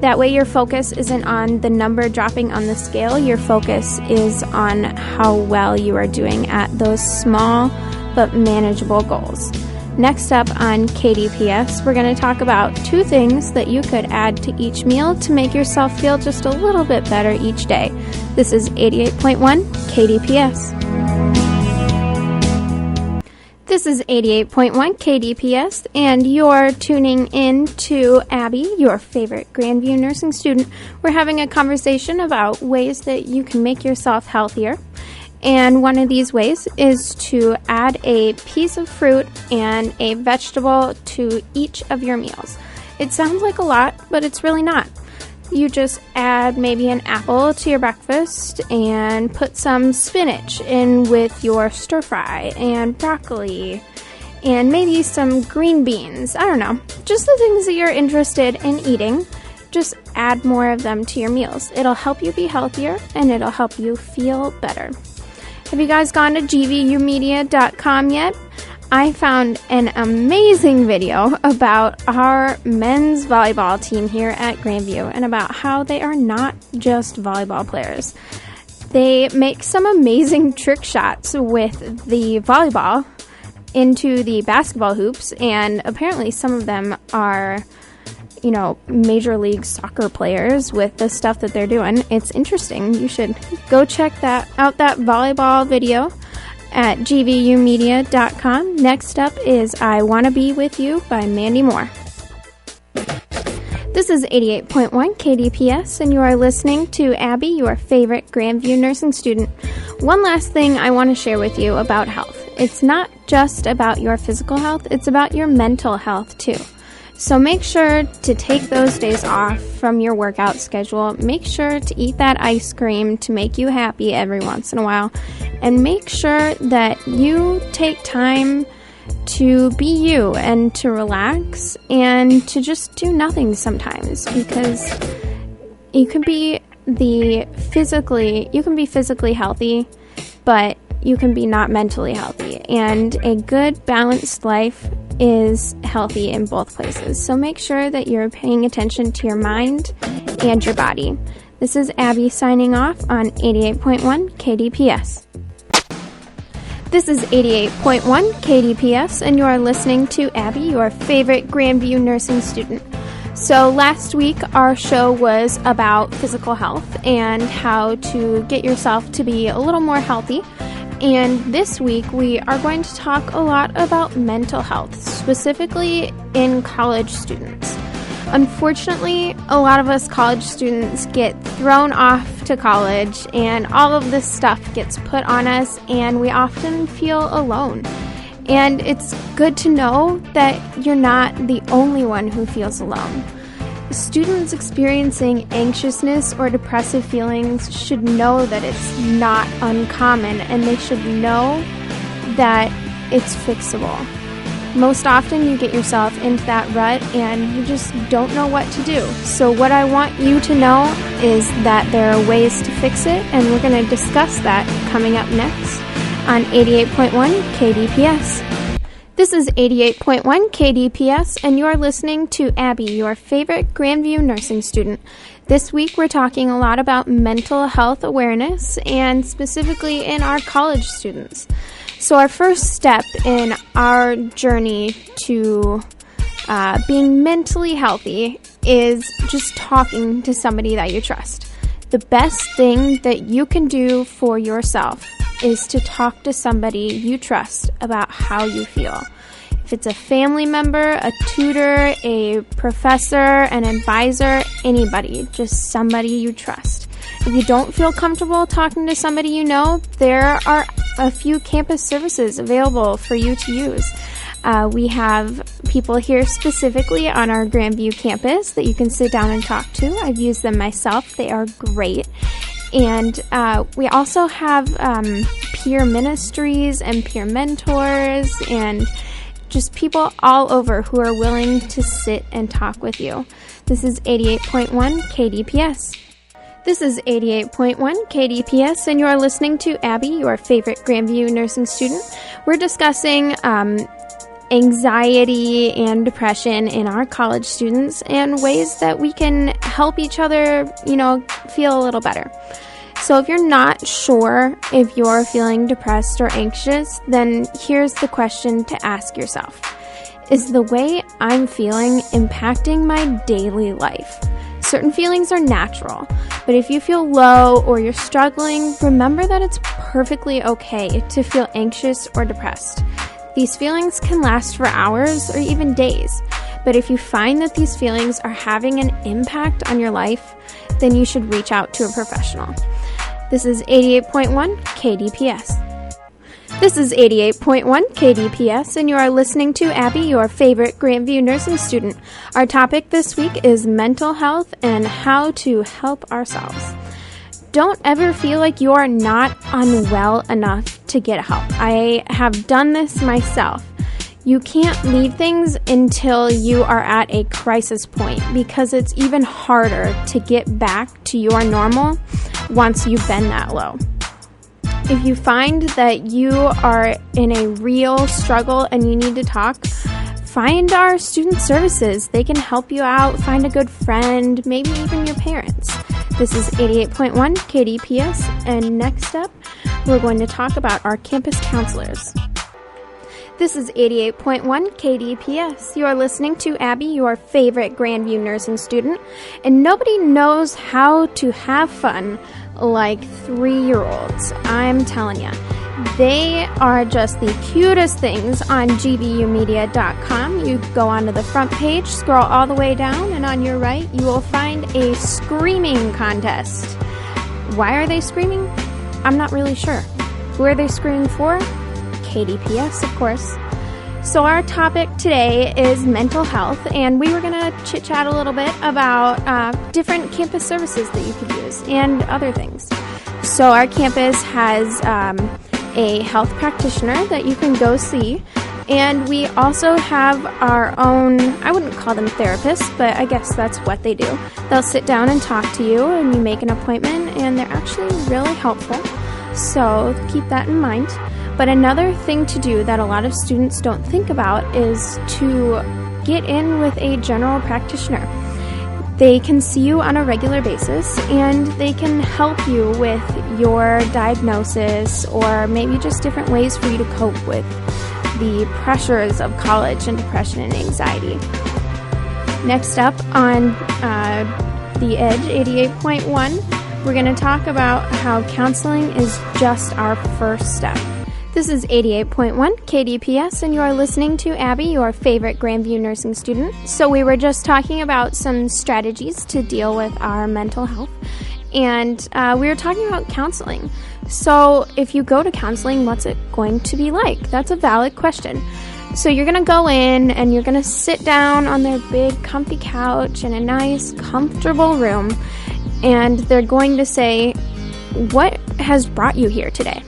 That way your focus isn't on the number dropping on the scale. Your focus is on how well you are doing at those small but manageable goals. Next up on KDPS, we're going to talk about 2 things that you could add to each meal to make yourself feel just a little bit better each day. This is 88.1 KDPS. This is 88.1 KDPS, and you're tuning in to Abby, your favorite Grandview nursing student. We're having a conversation about ways that you can make yourself healthier. And one of these ways is to add a piece of fruit and a vegetable to each of your meals. It sounds like a lot, but it's really not. You just add maybe an apple to your breakfast and put some spinach in with your stir fry and broccoli and maybe some green beans. I don't know. Just the things that you're interested in eating. Just add more of them to your meals. It'll help you be healthier and it'll help you feel better. Have you guys gone to gvumedia.com yet? I found an amazing video about our men's volleyball team here at Grandview and about how they are not just volleyball players. They make some amazing trick shots with the volleyball into the basketball hoops, and apparently some of them are, Major League Soccer players with the stuff that they're doing. It's interesting. You should go check that volleyball video at gvumedia.com. Next up is I Wanna Be With You by Mandy Moore. This is 88.1 KDPS, and you are listening to Abby, your favorite Grandview nursing student. One last thing I want to share with you about health. It's not just about your physical health, it's about your mental health too. So make sure to take those days off from your workout schedule. Make sure to eat that ice cream to make you happy every once in a while. And make sure that you take time to be you and to relax and to just do nothing sometimes, because you can be physically healthy, but you can be not mentally healthy. And a good balanced life is healthy in both places. So make sure that you're paying attention to your mind and your body. This is Abby signing off on 88.1 KDPS. This is 88.1 KDPS, and you are listening to Abby, your favorite Grandview nursing student. So last week, our show was about physical health and how to get yourself to be a little more healthy. And this week, we are going to talk a lot about mental health, specifically in college students. Unfortunately, a lot of us college students get thrown off to college, and all of this stuff gets put on us, and we often feel alone. And it's good to know that you're not the only one who feels alone. students experiencing anxiousness or depressive feelings should know that it's not uncommon, and they should know that it's fixable. Most often you get yourself into that rut and you just don't know what to do. So what I want you to know is that there are ways to fix it, and we're going to discuss that coming up next on 88.1 KDPS. This is 88.1 KDPS, and you're listening to Abby, your favorite Grandview nursing student. This week we're talking a lot about mental health awareness, and specifically in our college students. So our first step in our journey to being mentally healthy is just talking to somebody that you trust. The best thing that you can do for yourself is to talk to somebody you trust about how you feel. If it's a family member, a tutor, a professor, an advisor, anybody, just somebody you trust. If you don't feel comfortable talking to somebody you know, there are a few campus services available for you to use. We have people here specifically on our Grandview campus that you can sit down and talk to. I've used them myself. They are great. And we also have peer ministries and peer mentors and just people all over who are willing to sit and talk with you. This is 88.1 KDPS. This is 88.1 KDPS, and you're listening to Abby, your favorite Grandview nursing student. We're discussing anxiety and depression in our college students and ways that we can help each other, feel a little better. So if you're not sure if you're feeling depressed or anxious, then here's the question to ask yourself. Is the way I'm feeling impacting my daily life? Certain feelings are natural, but if you feel low or you're struggling, remember that it's perfectly okay to feel anxious or depressed. These feelings can last for hours or even days, but if you find that these feelings are having an impact on your life, then you should reach out to a professional. This is 88.1 KDPS. This is 88.1 KDPS, and you are listening to Abby, your favorite Grandview nursing student. Our topic this week is mental health and how to help ourselves. Don't ever feel like you are not unwell enough to get help. I have done this myself. You can't leave things until you are at a crisis point, because it's even harder to get back to your normal once you've been that low. If you find that you are in a real struggle and you need to talk, find our student services. They can help you out. Find a good friend, maybe even your parents. This is 88.1 KDPS, and next up, we're going to talk about our campus counselors. This is 88.1 KDPS. You are listening to Abby, your favorite Grandview nursing student, and nobody knows how to have fun like 3-year-olds. I'm telling you. They are just the cutest things on gvumedia.com. You go onto the front page, scroll all the way down, and on your right, you will find a screaming contest. Why are they screaming? I'm not really sure. Who are they screaming for? KDPS, of course. So our topic today is mental health, and we were going to chit-chat a little bit about different campus services that you could use and other things. So our campus has a health practitioner that you can go see, and we also have our own, I wouldn't call them therapists, but I guess that's what they do. They'll sit down and talk to you, and you make an appointment, and they're actually really helpful. So keep that in mind. But another thing to do that a lot of students don't think about is to get in with a general practitioner. They can see you on a regular basis, and they can help you with your diagnosis or maybe just different ways for you to cope with the pressures of college and depression and anxiety. Next up on The Edge 88.1, we're going to talk about how counseling is just our first step. This is 88.1 KDPS, and you are listening to Abby, your favorite Grandview nursing student. So we were just talking about some strategies to deal with our mental health, and we were talking about counseling. So if you go to counseling, what's it going to be like? That's a valid question. So you're going to go in and you're going to sit down on their big comfy couch in a nice comfortable room, and they're going to say, what has brought you here today?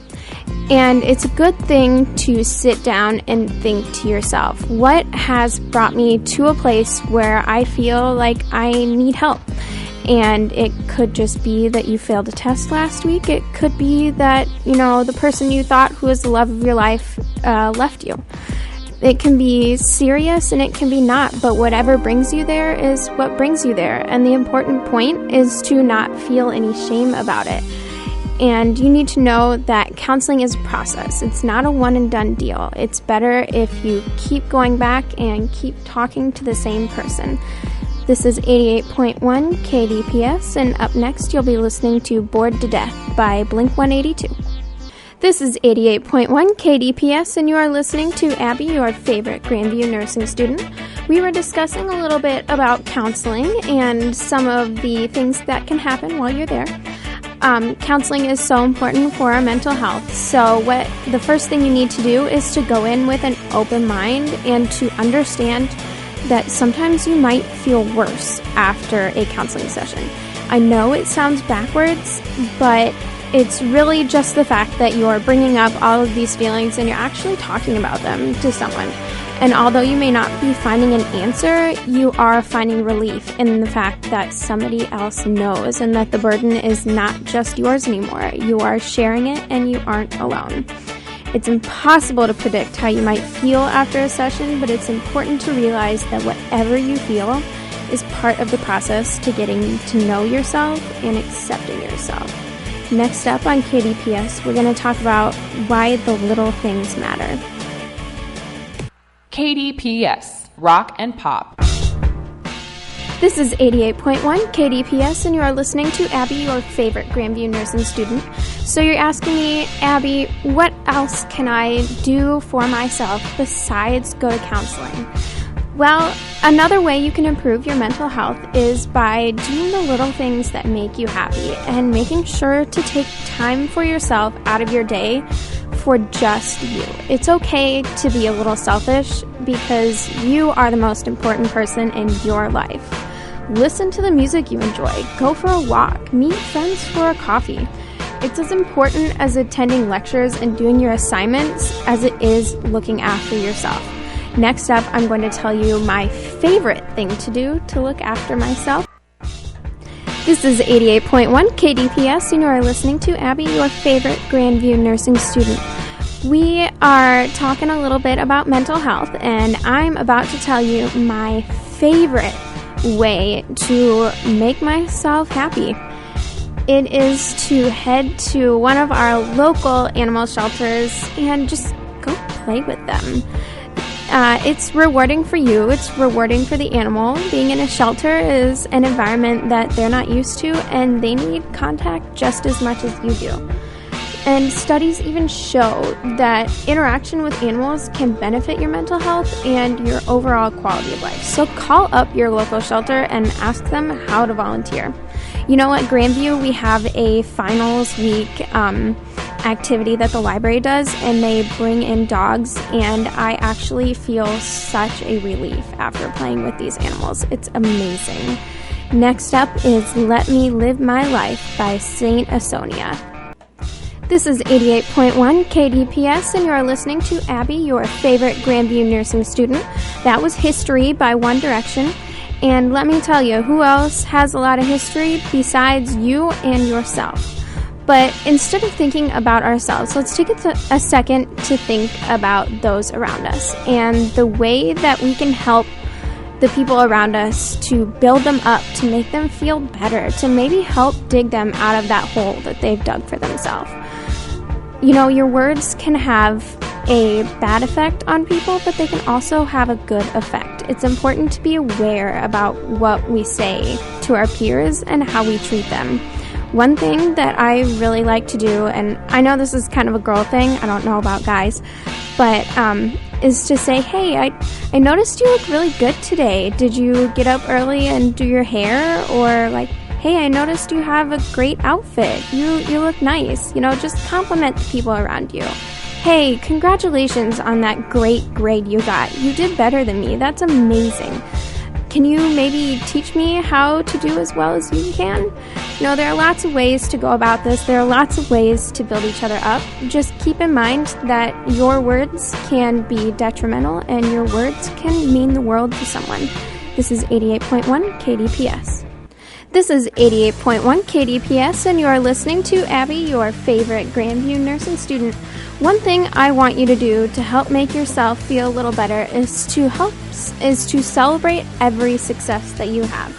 And it's a good thing to sit down and think to yourself, what has brought me to a place where I feel like I need help? And it could just be that you failed a test last week. It could be that, the person you thought who was the love of your life left you. It can be serious and it can be not, but whatever brings you there is what brings you there. And the important point is to not feel any shame about it. And you need to know that counseling is a process. It's not a one and done deal. It's better if you keep going back and keep talking to the same person. This is 88.1 KDPS, and up next you'll be listening to Bored to Death by Blink-182. This is 88.1 KDPS, and you are listening to Abby, your favorite Grandview nursing student. We were discussing a little bit about counseling and some of the things that can happen while you're there. Counseling is so important for our mental health, so the first thing you need to do is to go in with an open mind and to understand that sometimes you might feel worse after a counseling session. I know it sounds backwards, but it's really just the fact that you're bringing up all of these feelings and you're actually talking about them to someone. And although you may not be finding an answer, you are finding relief in the fact that somebody else knows and that the burden is not just yours anymore. You are sharing it and you aren't alone. It's impossible to predict how you might feel after a session, but it's important to realize that whatever you feel is part of the process to getting to know yourself and accepting yourself. Next up on KDPS, we're going to talk about why the little things matter. KDPS, rock and pop. This is 88.1 KDPS, and you are listening to Abby, your favorite Grandview nursing student. So you're asking me, Abby, what else can I do for myself besides go to counseling? Well, another way you can improve your mental health is by doing the little things that make you happy and making sure to take time for yourself out of your day for just you. It's okay to be a little selfish because you are the most important person in your life. Listen to the music you enjoy, go for a walk, meet friends for a coffee. It's as important as attending lectures and doing your assignments as it is looking after yourself. Next up, I'm going to tell you my favorite thing to do to look after myself. This is 88.1 KDPS, and you are listening to Abby, your favorite Grandview nursing student. We are talking a little bit about mental health, and I'm about to tell you my favorite way to make myself happy. It is to head to one of our local animal shelters and just go play with them. It's rewarding for you. It's rewarding for the animal. Being in a shelter is an environment that they're not used to, and they need contact just as much as you do. And studies even show that interaction with animals can benefit your mental health and your overall quality of life. So call up your local shelter and ask them how to volunteer. You know, at Grandview, we have a finals week activity that the library does, and they bring in dogs, and I actually feel such a relief after playing with these animals. It's amazing. Next up is Let Me Live My Life by Saint Asonia. This is 88.1 KDPS, and you are listening to Abby, your favorite Grandview nursing student. That was History by One Direction. And let me tell you, who else has a lot of history besides you and yourself? But instead of thinking about ourselves, let's take a second to think about those around us and the way that we can help the people around us to build them up, to make them feel better, to maybe help dig them out of that hole that they've dug for themselves. You know, your words can have a bad effect on people, but they can also have a good effect. It's important to be aware about what we say to our peers and how we treat them. One thing that I really like to do, and I know this is kind of a girl thing, I don't know about guys, but is to say, hey, I noticed you look really good today. Did you get up early and do your hair? Or like, hey, I noticed you have a great outfit. You look nice. You know, just compliment the people around you. Hey, congratulations on that great grade you got. You did better than me. That's amazing. Can you maybe teach me how to do as well as you can? You know, there are lots of ways to go about this. There are lots of ways to build each other up. Just keep in mind that your words can be detrimental and your words can mean the world to someone. This is 88.1 KDPS. This is 88.1 KDPS, and you are listening to Abby, your favorite Grandview nursing student. One thing I want you to do to help make yourself feel a little better is to celebrate every success that you have.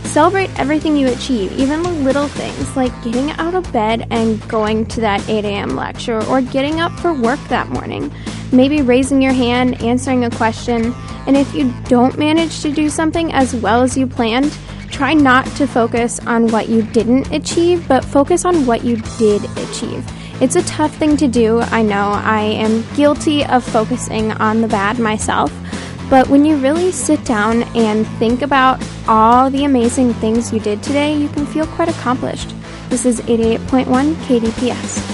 Celebrate everything you achieve, even the little things like getting out of bed and going to that 8 a.m. lecture, or getting up for work that morning. Maybe raising your hand, answering a question, and if you don't manage to do something as well as you planned, try not to focus on what you didn't achieve, but focus on what you did achieve. It's a tough thing to do, I know. I am guilty of focusing on the bad myself, but when you really sit down and think about all the amazing things you did today, you can feel quite accomplished. This is 88.1 KDPS.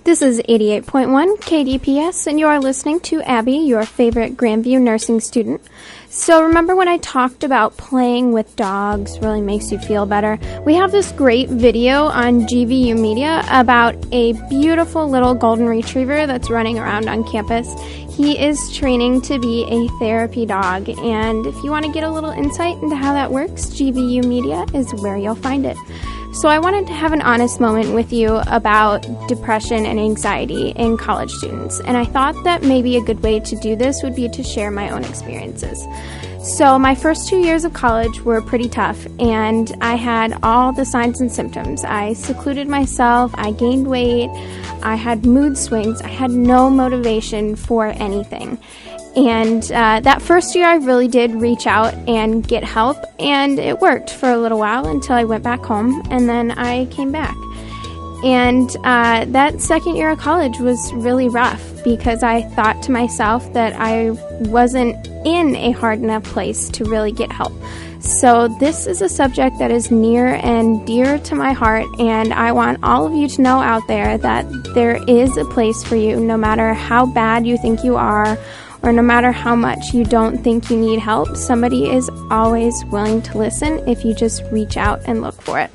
This is 88.1 KDPS, and you are listening to Abby, your favorite Grandview nursing student. So remember when I talked about playing with dogs really makes you feel better? We have this great video on GVU Media about a beautiful little golden retriever that's running around on campus. He is training to be a therapy dog, and if you want to get a little insight into how that works, GVU Media is where you'll find it. So I wanted to have an honest moment with you about depression and anxiety in college students, and I thought that maybe a good way to do this would be to share my own experiences. So my first 2 years of college were pretty tough, and I had all the signs and symptoms. I secluded myself, I gained weight, I had mood swings, I had no motivation for anything. And that first year I really did reach out and get help, and it worked for a little while until I went back home, and then I came back. And that second year of college was really rough because I thought to myself that I wasn't in a hard enough place to really get help. So this is a subject that is near and dear to my heart, and I want all of you to know out there that there is a place for you, no matter how bad you think you are, or no matter how much you don't think you need help. Somebody is always willing to listen if you just reach out and look for it.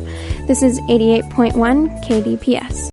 This is 88.1 KDPS.